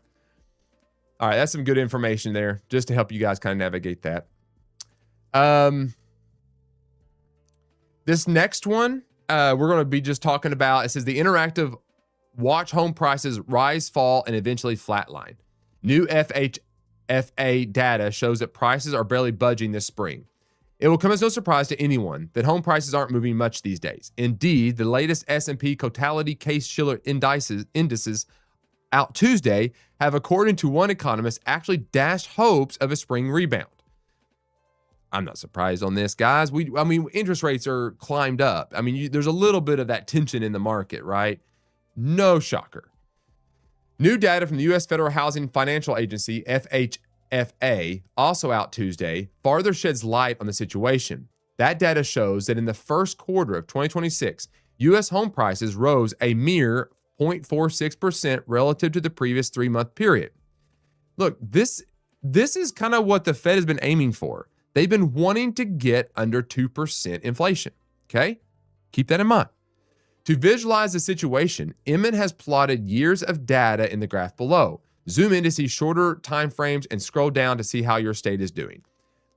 S1: All right, that's some good information there, just to help you guys kind of navigate that. This next one, we're going to be just talking about, it says the interactive watch home prices rise, fall, and eventually flatline. New FHFA data shows that prices are barely budging this spring. It will come as no surprise to anyone that home prices aren't moving much these days. Indeed, the latest S&P Totality Case-Shiller indices out Tuesday have, according to one economist, actually dashed hopes of a spring rebound. I'm not surprised on this, guys. I mean, interest rates are climbed up. I mean, there's a little bit of that tension in the market, right? No shocker. New data from the U.S. Federal Housing Financial Agency, FHFA, also out Tuesday, farther sheds light on the situation. That data shows that in the first quarter of 2026, U.S. home prices rose a mere 0.46% relative to the previous 3-month period. Look, this is kind of what the Fed has been aiming for. They've been wanting to get under 2% inflation, okay? Keep that in mind. To visualize the situation, Emmett has plotted years of data in the graph below. Zoom in to see shorter time frames and scroll down to see how your state is doing.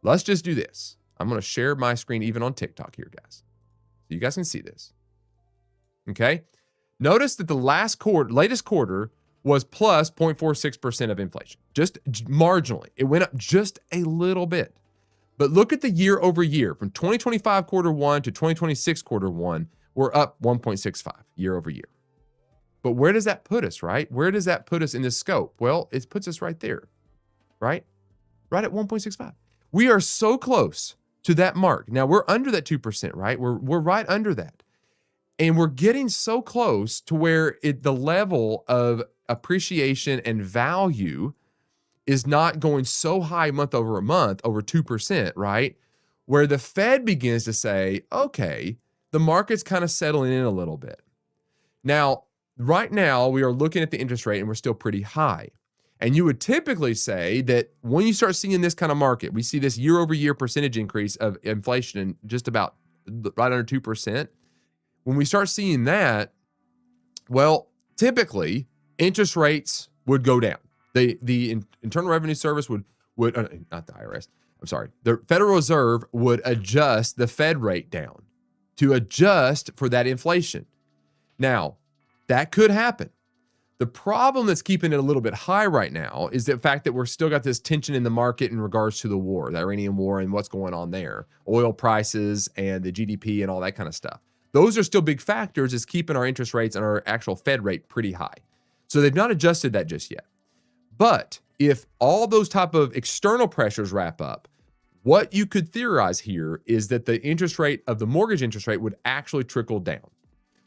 S1: Let's just do this. I'm going to share my screen even on TikTok here, guys, so you guys can see this. Okay? Notice that the latest quarter was plus 0.46% of inflation, just marginally. It went up just a little bit. But look at the year over year from 2025 quarter one to 2026 quarter one, we're up 1.65 year over year. But where does that put us, right? Where does that put us in this scope? Well, it puts us right there, right? Right at 1.65. We are so close to that mark. Now we're under that 2%, right? We're right under that. And we're getting so close to where the level of appreciation and value is not going so high month over month, over 2%, right? Where the Fed begins to say, okay, the market's kind of settling in a little bit. Now, right now, we are looking at the interest rate and we're still pretty high. And you would typically say that when you start seeing this kind of market, we see this year over year percentage increase of inflation in just about right under 2%. When we start seeing that, well, typically interest rates would go down. The Internal Revenue Service would not the IRS, I'm sorry, the Federal Reserve would adjust the Fed rate down to adjust for that inflation. Now, that could happen. The problem that's keeping it a little bit high right now is the fact that we're still got this tension in the market in regards to the war, the Iranian war and what's going on there, oil prices and the GDP and all that kind of stuff. Those are still big factors is keeping our interest rates and our actual Fed rate pretty high. So they've not adjusted that just yet. But if all those type of external pressures wrap up, what you could theorize here is that the interest rate of the mortgage interest rate would actually trickle down.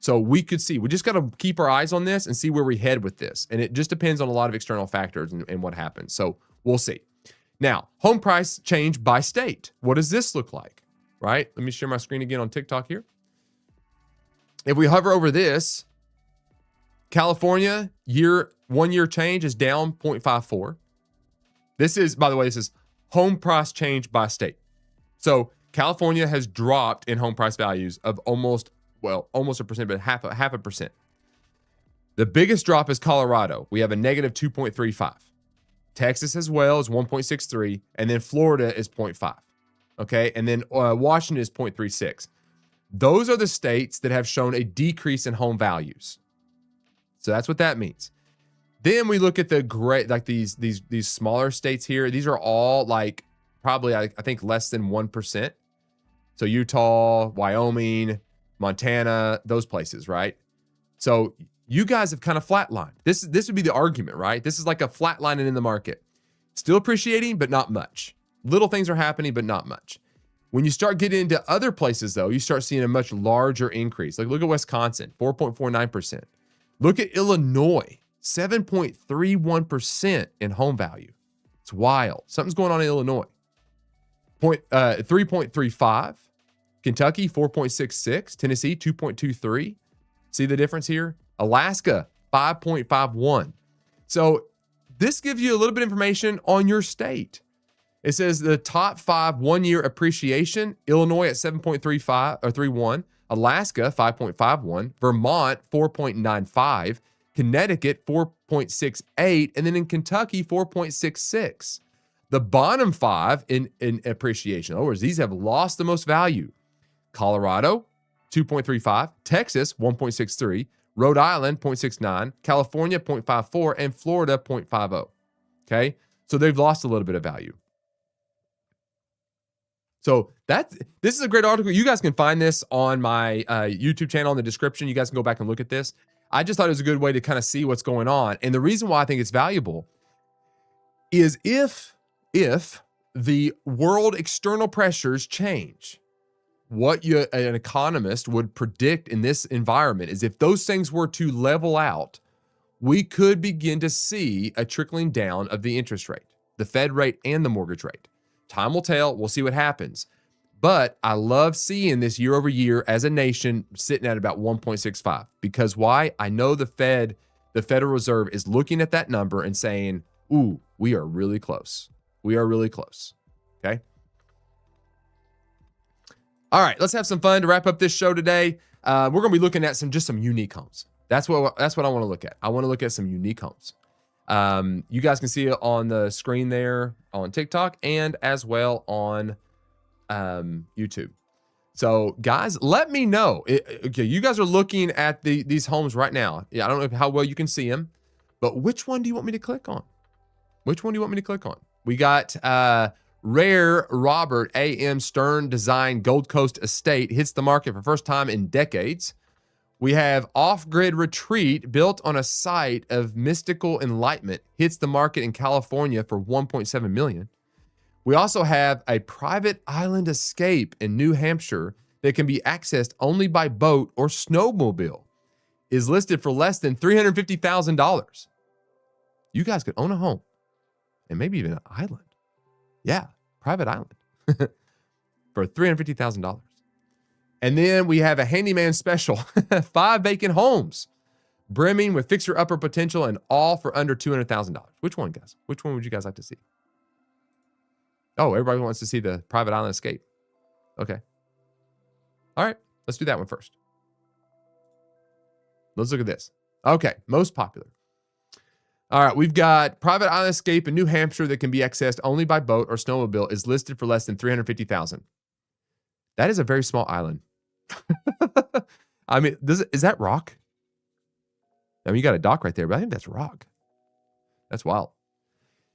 S1: So we could see, we just got to keep our eyes on this and see where we head with this. And it just depends on a lot of external factors and what happens. So we'll see. Now, home price change by state. What does this look like? Right? Let me share my screen again on TikTok here. If we hover over this, California 1 year change is down 0.54. This is, by the way, this is home price change by state. So California has dropped in home price values of almost a percent, but half a percent. The biggest drop is Colorado. We have a negative 2.35. Texas as well is 1.63, and then Florida is 0.5. Okay, and then Washington is 0.36. Those are the states that have shown a decrease in home values. So that's what that means. Then we look at the great, like these smaller states here. These are all like probably, I think, less than 1%. So Utah, Wyoming, Montana, those places, right? So you guys have kind of flatlined. This would be the argument, right? This is like a flatlining in the market. Still appreciating, but not much. Little things are happening, but not much. When you start getting into other places, though, you start seeing a much larger increase. Like look at Wisconsin, 4.49%. Look at Illinois, 7.31% in home value. It's wild. Something's going on in Illinois. 3.35. Kentucky, 4.66. Tennessee, 2.23. See the difference here? Alaska, 5.51. So this gives you a little bit of information on your state. It says the top 5 1-year appreciation, Illinois at 7.35 or 31, Alaska 5.51, Vermont 4.95, Connecticut 4.68, and then in Kentucky 4.66. The bottom 5 in appreciation, in other words, these have lost the most value. Colorado 2.35, Texas 1.63, Rhode Island 0.69, California 0.54, and Florida 0.50. Okay, so they've lost a little bit of value. So this is a great article. You guys can find this on my YouTube channel in the description. You guys can go back and look at this. I just thought it was a good way to kind of see what's going on. And the reason why I think it's valuable is if the world external pressures change, what an economist would predict in this environment is if those things were to level out, we could begin to see a trickling down of the interest rate, the Fed rate and the mortgage rate. Time will tell. We'll see what happens. But I love seeing this year over year as a nation sitting at about 1.65. Because why? I know the Federal Reserve is looking at that number and saying, ooh, we are really close. We are really close. Okay. All right, let's have some fun to wrap up this show today. We're going to be looking at some unique homes. That's what I want to look at. I want to look at some unique homes. You guys can see it on the screen there on TikTok and as well on YouTube. So guys, let me know. Okay, you guys are looking at these homes right now. Yeah, I don't know how well you can see them, but which one do you want me to click on? Which one do you want me to click on? We got Rare Robert A.M. Stern Design Gold Coast Estate hits the market for first time in decades. We have Off-Grid Retreat, built on a site of mystical enlightenment, hits the market in California for $1.7 million. We also have a private island escape in New Hampshire that can be accessed only by boat or snowmobile, is listed for less than $350,000. You guys could own a home and maybe even an island. Yeah, private island for $350,000. And then we have a handyman special, 5 vacant homes, brimming with fixer-upper potential and all for under $200,000. Which one, guys? Which one would you guys like to see? Oh, everybody wants to see the private island escape. Okay. All right, let's do that one first. Let's look at this. Okay, most popular. All right, we've got private island escape in New Hampshire that can be accessed only by boat or snowmobile, is listed for less than $350,000. That is a very small island. I mean, is that rock? I mean, you got a dock right there, but I think that's rock. That's wild.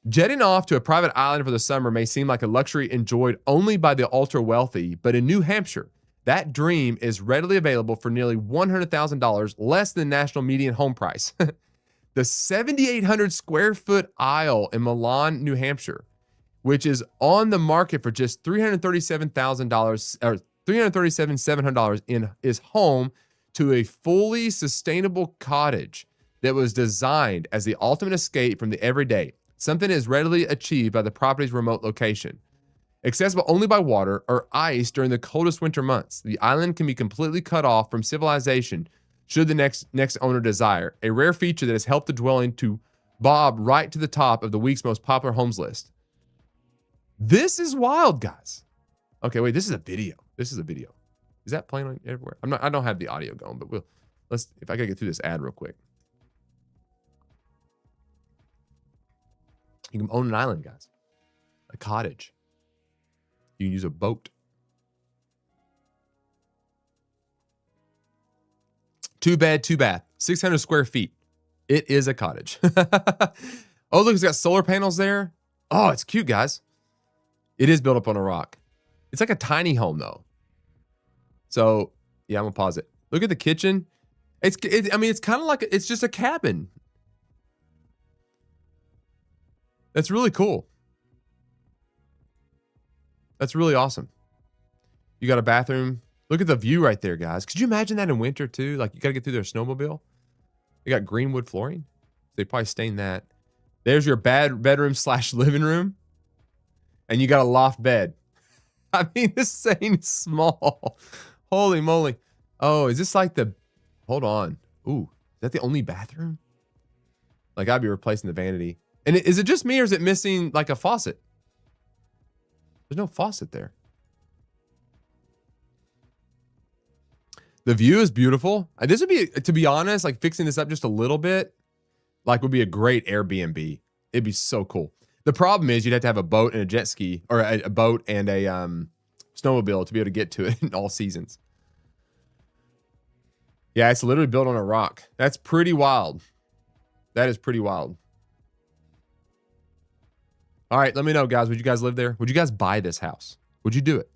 S1: Jetting off to a private island for the summer may seem like a luxury enjoyed only by the ultra wealthy, but in New Hampshire, that dream is readily available for nearly $100,000, less than national median home price. The 7,800 square foot isle in Milan, New Hampshire, which is on the market for just $337,000 or $337,700 is home to a fully sustainable cottage that was designed as the ultimate escape from the everyday. Something is readily achieved by the property's remote location. Accessible only by water or ice during the coldest winter months, the island can be completely cut off from civilization should the next owner desire, a rare feature that has helped the dwelling to bob right to the top of the week's most popular homes list. This is wild, guys. Okay, wait, this is a video. This is a video. Is that playing on everywhere? I don't have the audio going, but if I gotta get through this ad real quick. You can own an island, guys. A cottage. You can use a boat. 2-bed, 2-bath, 600 square feet. It is a cottage. Oh, look, it's got solar panels there. Oh, it's cute, guys. It is built up on a rock. It's like a tiny home, though. So, yeah, I'm gonna pause it. Look at the kitchen. I mean, it's kind of like, it's just a cabin. That's really cool. That's really awesome. You got a bathroom. Look at the view right there, guys. Could you imagine that in winter too? Like you got to get through their snowmobile. They got greenwood flooring. They probably stained that. There's your bedroom / living room. And you got a loft bed. I mean, this ain't small. Holy moly. Oh, is this like the... Hold on. Ooh, is that the only bathroom? Like, I'd be replacing the vanity. And is it just me or is it missing like a faucet? There's no faucet there. The view is beautiful. This would be, to be honest, like fixing this up just a little bit, like would be a great Airbnb. It'd be so cool. The problem is you'd have to have a boat and a jet ski, or a boat and a snowmobile to be able to get to it in all seasons. Yeah, it's literally built on a rock. That's pretty wild. That is pretty wild. All right, let me know, guys. Would you guys live there? Would you guys buy this house? Would you do it?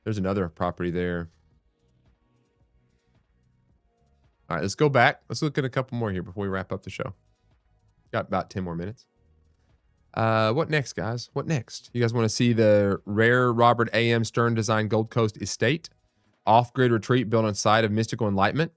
S1: There's another property there. All right, let's go back. Let's look at a couple more here before we wrap up the show. Got about 10 more minutes. What next, guys? What next? You guys want to see the rare Robert A.M. Stern design Gold Coast estate? Off-grid retreat built on site of mystical enlightenment?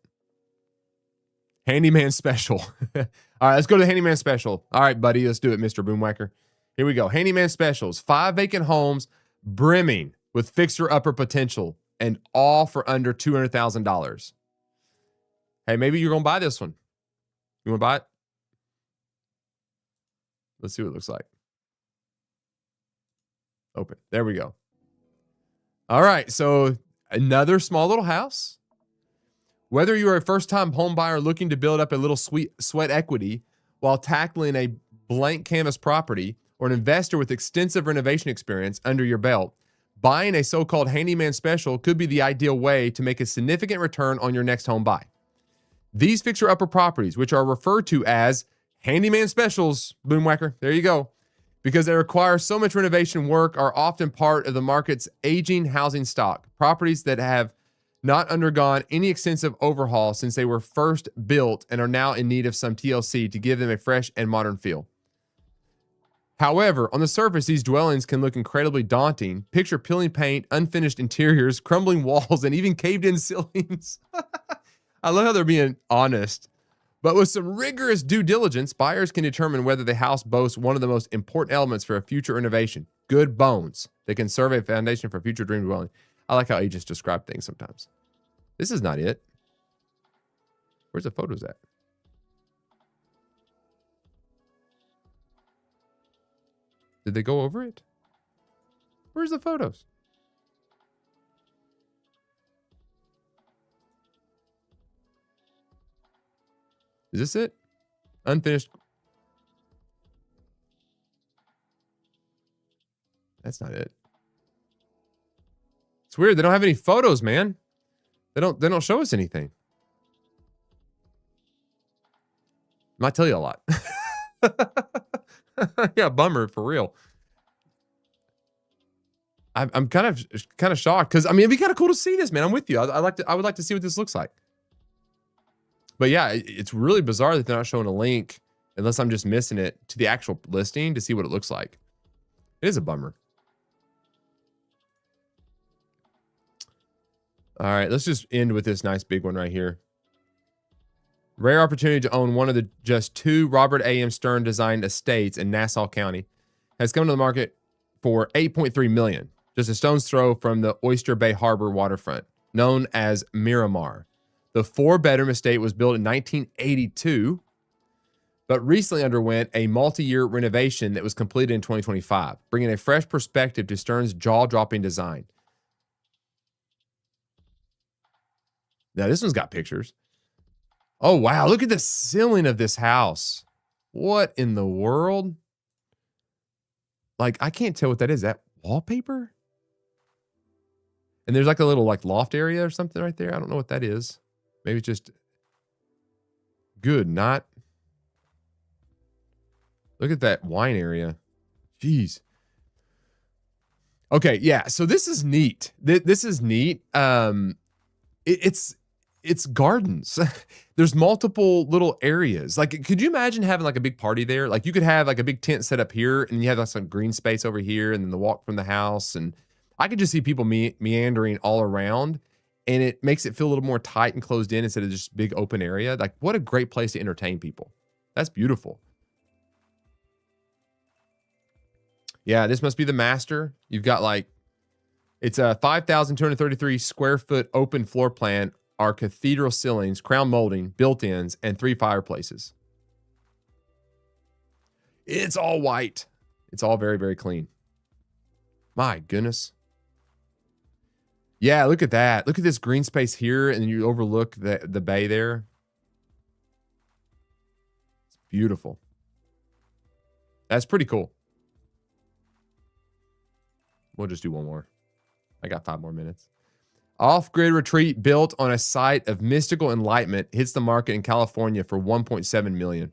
S1: Handyman special. All right, let's go to the handyman special. All right, buddy, let's do it, Mr. Boomwhacker. Here we go. Handyman specials. 5 vacant homes brimming with fixer-upper potential and all for under $200,000. Hey, maybe you're going to buy this one. You want to buy it? Let's see what it looks like. Open. There we go. All right, so another small little house. Whether you are a first-time home buyer looking to build up a little sweat equity while tackling a blank canvas property, or an investor with extensive renovation experience under your belt, buying a so-called handyman special could be the ideal way to make a significant return on your next home buy. These fixer-upper properties, which are referred to as handyman specials, Boomwhacker, there you go, because they require so much renovation work, are often part of the market's aging housing stock. Properties that have not undergone any extensive overhaul since they were first built and are now in need of some TLC to give them a fresh and modern feel. However, on the surface, these dwellings can look incredibly daunting. Picture peeling paint, unfinished interiors, crumbling walls, and even caved-in ceilings. I love how they're being honest. But with some rigorous due diligence, buyers can determine whether the house boasts one of the most important elements for a future renovation: good bones that can serve a foundation for a future dream dwelling. I like how agents describe things sometimes. This is not it. Where's the photos at? Did they go over it? Where's the photos? Is this it? Unfinished. That's not it. It's weird. They don't have any photos, man. They don't show us anything. Might tell you a lot. Yeah, bummer for real. I'm kind of shocked because I mean it'd be kind of cool to see this, man. I'm with you. I would like to see what this looks like. But yeah, it's really bizarre that they're not showing a link, unless I'm just missing it, to the actual listing to see what it looks like. It is a bummer. All right, let's just end with this nice big one right here. Rare opportunity to own one of the just 2 Robert A.M. Stern designed estates in Nassau County has come to the market for $8.3 million, just a stone's throw from the Oyster Bay Harbor waterfront, known as Miramar. The 4-bedroom estate was built in 1982, but recently underwent a multi-year renovation that was completed in 2025, bringing a fresh perspective to Stern's jaw-dropping design. Now, this one's got pictures. Oh, wow. Look at the ceiling of this house. What in the world? Like, I can't tell what that is. Is that wallpaper? And there's like a little like loft area or something right there. I don't know what that is. Maybe it's just good, not. Look at that wine area. Jeez. Okay, yeah. So this is neat. This is neat. It's it's gardens. There's multiple little areas. Like, could you imagine having like a big party there? Like, you could have like a big tent set up here, and you have like some green space over here, and then the walk from the house. And I could just see people meandering all around, and it makes it feel a little more tight and closed in instead of just big open area. Like, what a great place to entertain people. That's beautiful. Yeah, this must be the master. You've got like, it's a 5,233 square foot open floor plan, are cathedral ceilings, crown molding, built-ins, and 3 fireplaces. It's all white. It's all very, very clean. My goodness. Yeah, look at that. Look at this green space here, and you overlook the bay there. It's beautiful. That's pretty cool. We'll just do one more. I got 5 more minutes. Off-grid retreat built on a site of mystical enlightenment hits the market in California for $1.7 million.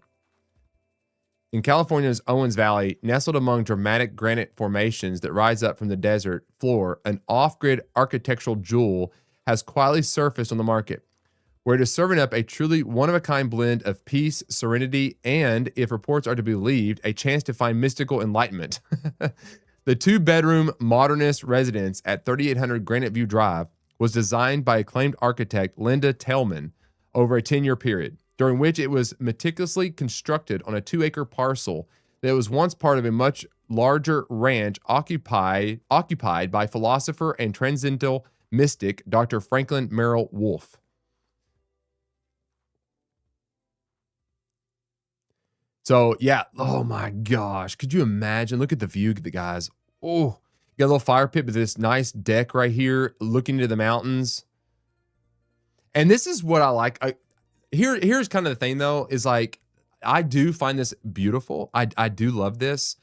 S1: In California's Owens Valley, nestled among dramatic granite formations that rise up from the desert floor, an off-grid architectural jewel has quietly surfaced on the market, where it is serving up a truly one-of-a-kind blend of peace, serenity, and, if reports are to be believed, a chance to find mystical enlightenment. The 2-bedroom modernist residence at 3800 Granite View Drive was designed by acclaimed architect Linda Tellman over a 10-year period, during which it was meticulously constructed on a 2-acre parcel that was once part of a much larger ranch occupied by philosopher and transcendental mystic Dr. Franklin Merrill Wolfe. So, yeah, oh my gosh, could you imagine? Look at the view, the guys. Oh, you got a little fire pit with this nice deck right here looking into the mountains. And this is what I like. Here's kind of the thing, though, is like, I do find this beautiful. I do love this.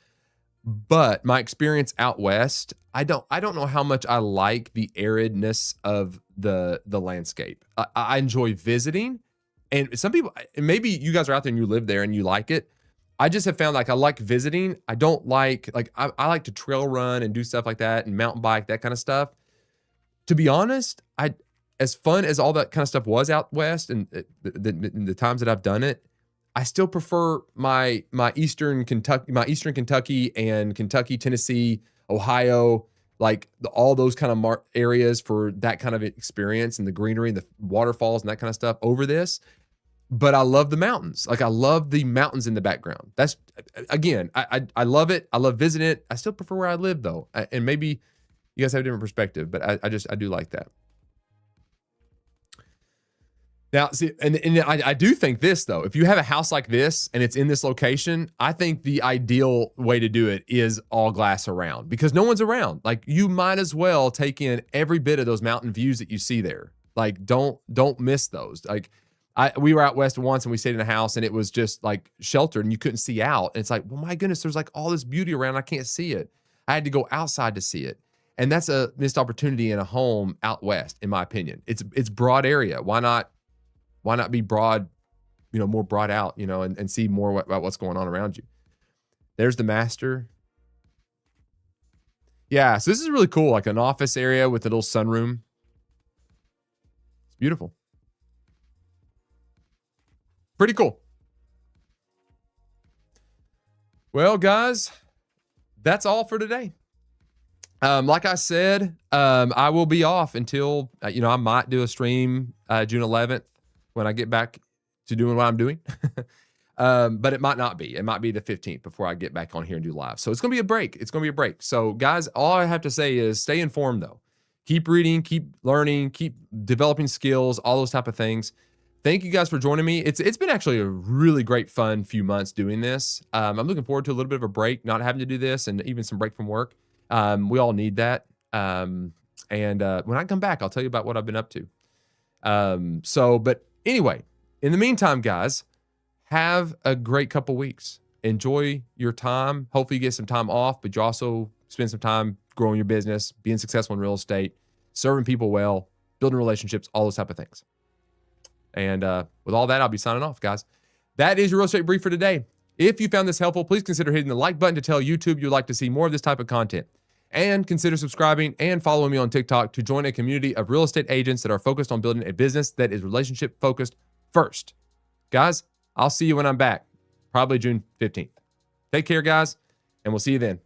S1: But my experience out west, I don't know how much I like the aridness of the landscape. I enjoy visiting. And some people, and maybe you guys are out there and you live there and you like it. I just have found like I like visiting. I don't like I like to trail run and do stuff like that and mountain bike, that kind of stuff. To be honest, as fun as all that kind of stuff was out west and the times that I've done it, I still prefer my Eastern Kentucky and Kentucky, Tennessee, Ohio, like all those kind of areas for that kind of experience and the greenery and the waterfalls and that kind of stuff over this. But I love the mountains. Like, I love the mountains in the background. That's, again, I love it. I love visiting it. I still prefer where I live, though. And maybe you guys have a different perspective, but I do like that. Now, see, and I do think this, though. If you have a house like this and it's in this location, I think the ideal way to do it is all glass around, because no one's around. Like, you might as well take in every bit of those mountain views that you see there. Like, don't miss those. Like, we were out west once and we stayed in a house and it was just like sheltered and you couldn't see out. And it's like, well, my goodness, there's like all this beauty around. I can't see it. I had to go outside to see it. And that's a missed opportunity in a home out west, in my opinion. It's broad area. Why not be broad, more broad out, and see more about what's going on around you. There's the master. Yeah. So this is really cool. Like an office area with a little sunroom. It's beautiful. Pretty cool. Well, guys, that's all for today. Like I said, I will be off until, I might do a stream June 11th when I get back to doing what I'm doing. But it might not be. It might be the 15th before I get back on here and do live. So it's going to be a break. It's going to be a break. So, guys, all I have to say is stay informed, though. Keep reading, keep learning, keep developing skills, all those type of things. Thank you guys for joining me. It's been actually a really great fun few months doing this. I'm looking forward to a little bit of a break, not having to do this, and even some break from work. We all need that. And when I come back, I'll tell you about what I've been up to. But anyway, in the meantime, guys, have a great couple weeks. Enjoy your time. Hopefully you get some time off, but you also spend some time growing your business, being successful in real estate, serving people well, building relationships, all those type of things. And with all that, I'll be signing off, guys. That is your real estate brief for today. If you found this helpful, please consider hitting the like button to tell YouTube you'd like to see more of this type of content. And consider subscribing and following me on TikTok to join a community of real estate agents that are focused on building a business that is relationship focused first. Guys, I'll see you when I'm back, probably June 15th. Take care, guys, and we'll see you then.